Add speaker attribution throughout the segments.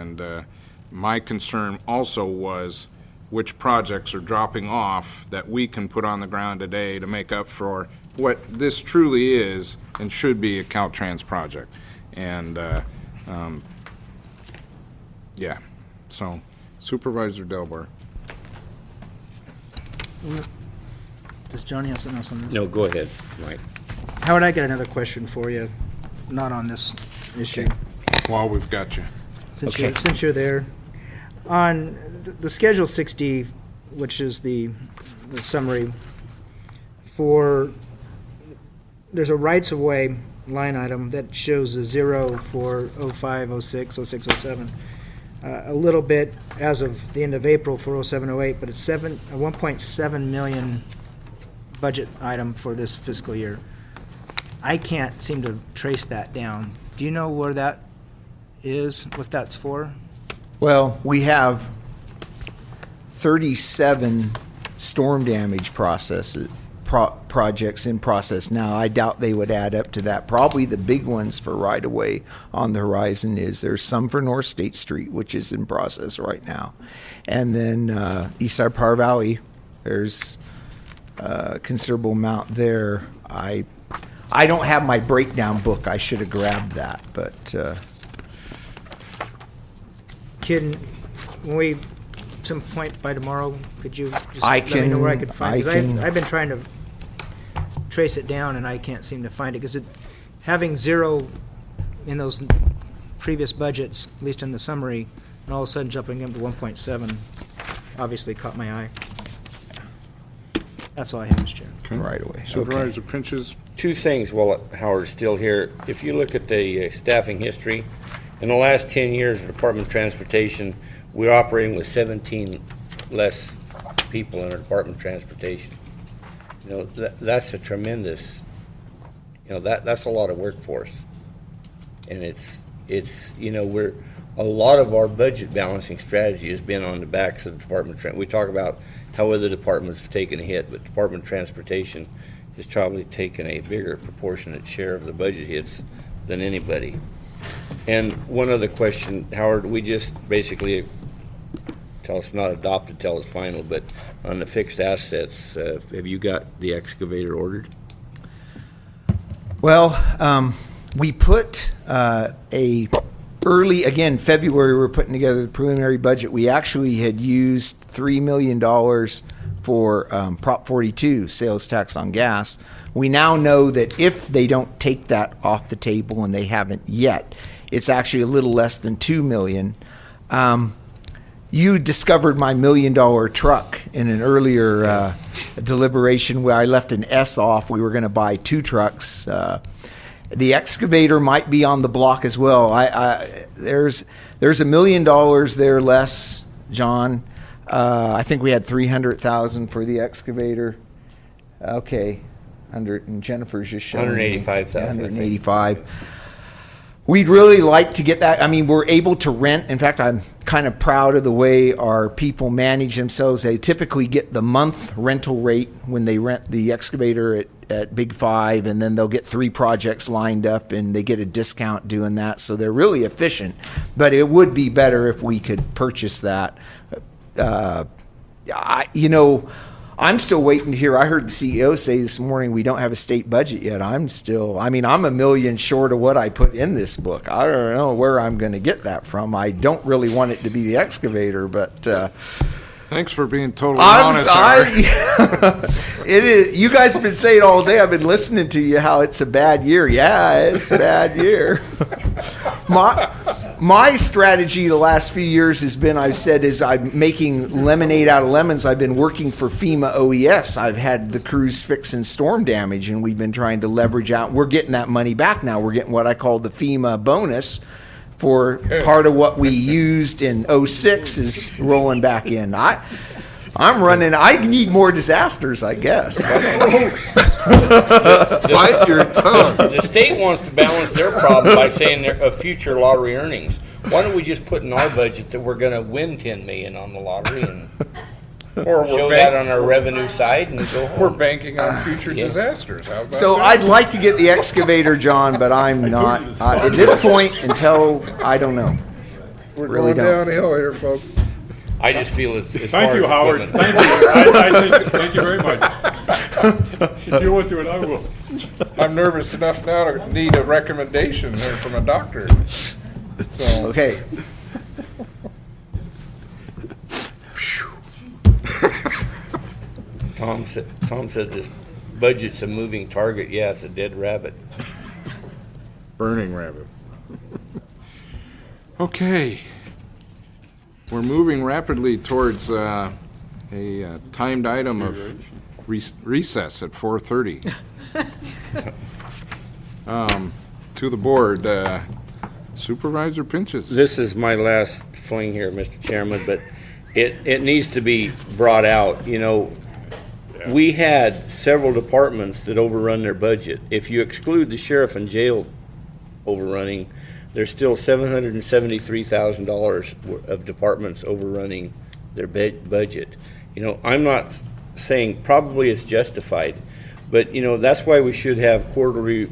Speaker 1: And my concern also was which projects are dropping off that we can put on the ground today to make up for what this truly is and should be a Caltrans project. And, yeah, so Supervisor Delbar.
Speaker 2: Does Johnny have something else on this?
Speaker 3: No, go ahead, Mike.
Speaker 2: Howard, I got another question for you, not on this issue.
Speaker 1: While we've got you.
Speaker 2: Since you're there. On the Schedule 6D, which is the summary, there's a rights-of-way line item that shows a 0 for 05, 06, 06, 07. A little bit as of the end of April for 07, 08, but it's a 1.7 million budget item for this fiscal year. I can't seem to trace that down. Do you know where that is, what that's for?
Speaker 4: Well, we have 37 storm damage projects in process now. I doubt they would add up to that. Probably the big ones for right-of-way on the horizon there's some for North State Street, which is in process right now. And then Eastside Power Valley, there's a considerable amount there. I don't have my breakdown book. I should have grabbed that, but...
Speaker 2: When we, some point by tomorrow, could you just
Speaker 4: let
Speaker 2: me know where I could find it? Because
Speaker 4: can-
Speaker 2: I've been trying to trace it down and I can't seem to find it, because having 0 in those previous budgets, at least in the summary, and all of a sudden jumping up to 1.7, obviously caught my eye. That's all I have, Mr. Chair.
Speaker 4: Right away.
Speaker 1: Supervisor Pinches.
Speaker 3: Two things while Howard's still here. If you look at the staffing history, in the last 10 years, the Department of Transportation, we're operating with 17 less people in our Department of Transportation. You know, that's a tremendous, that's a lot of workforce. And it's a lot of our budget balancing strategy has been on the backs of the Department of Transportation. We talk about how other departments have taken a hit, but Department of Transportation has probably taken a bigger proportionate share of the budget hits than anybody. And one other question, Howard, we just basically, tell us not adopted, tell us final, but on the fixed assets, have you got the excavator ordered?
Speaker 4: Well, we put again, February, we were putting together the preliminary budget. We actually had used $3 million for Prop 42, sales tax on gas. We now know that if they don't take that off the table, and they haven't yet, it's actually a little less than $2 million. You discovered my $1 million truck in an earlier deliberation where I left an S off. We were going to buy 2 trucks. The excavator might be on the block as well. There's $1 million there less, John. I think we had $300,000 for the excavator. Okay. And Jennifer's just showing
Speaker 3: $185,000.
Speaker 4: $185,000. We'd really like to get that. I mean, we're able to rent. In fact, I'm kind of proud of the way our people manage themselves. They typically get the month rental rate when they rent the excavator at Big 5, and then they'll get 3 projects lined up, and they get a discount doing that. So they're really efficient. But it would be better if we could purchase that. I'm still waiting to hear. I heard the CEO say this morning we don't have a state budget yet. I'm $1 million short of what I put in this book. I don't know where I'm going to get that from. I don't really want it to be the excavator, but
Speaker 1: Thanks for being totally honest.
Speaker 4: It is. You guys have been saying all day. I've been listening to you how it's a bad year. Yeah, it's a bad year. My strategy the last few years has been, I've said, is I'm making lemonade out of lemons. I've been working for FEMA OES. I've had the crews fixing storm damage, and we've been trying to leverage out. We're getting that money back now. We're getting what I call the FEMA bonus for part of what we used in 06 is rolling back in. I'm running. I need more disasters, I guess.
Speaker 1: Bite your tongue.
Speaker 3: The state wants to balance their problem by saying they're of future lottery earnings. Why don't we just put in our budget that we're going to win $10 million on the lottery and show that on our revenue side and go home?
Speaker 1: We're banking on future disasters. How about
Speaker 4: So
Speaker 1: that?
Speaker 4: I'd like to get the excavator, John, but I'm not at this point until I don't know.
Speaker 1: We're
Speaker 4: Really
Speaker 1: going
Speaker 4: don't.
Speaker 1: downhill here, folks.
Speaker 3: I just feel as far
Speaker 5: Thank
Speaker 3: as
Speaker 5: you, Howard.
Speaker 3: equipment-
Speaker 5: Thank you. Thank you very much. If you want to, and I will.
Speaker 1: I'm nervous enough now to need a recommendation here from a doctor. So,
Speaker 4: Okay.
Speaker 3: Tom said this budget's a moving target. Yeah, it's a dead rabbit.
Speaker 1: burning rabbit. Okay. We're moving rapidly towards a timed item of recess at 4:30. To the board, Supervisor Pinches.
Speaker 3: This is my last fling here, Mr. Chairman, but it needs to be brought out. You know, we had several departments that overrun their budget. If you exclude the sheriff and jail overrunning, there's still $773,000 of departments overrunning their budget. You know, I'm not saying probably it's justified, but, you know, that's why we should have quarterly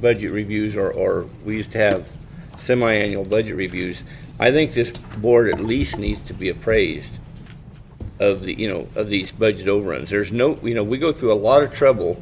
Speaker 3: budget reviews, or we used to have semi-annual budget reviews. I think this board at least needs to be appraised of the, you know, of these budget overruns. There's no, you know, we go through a lot of trouble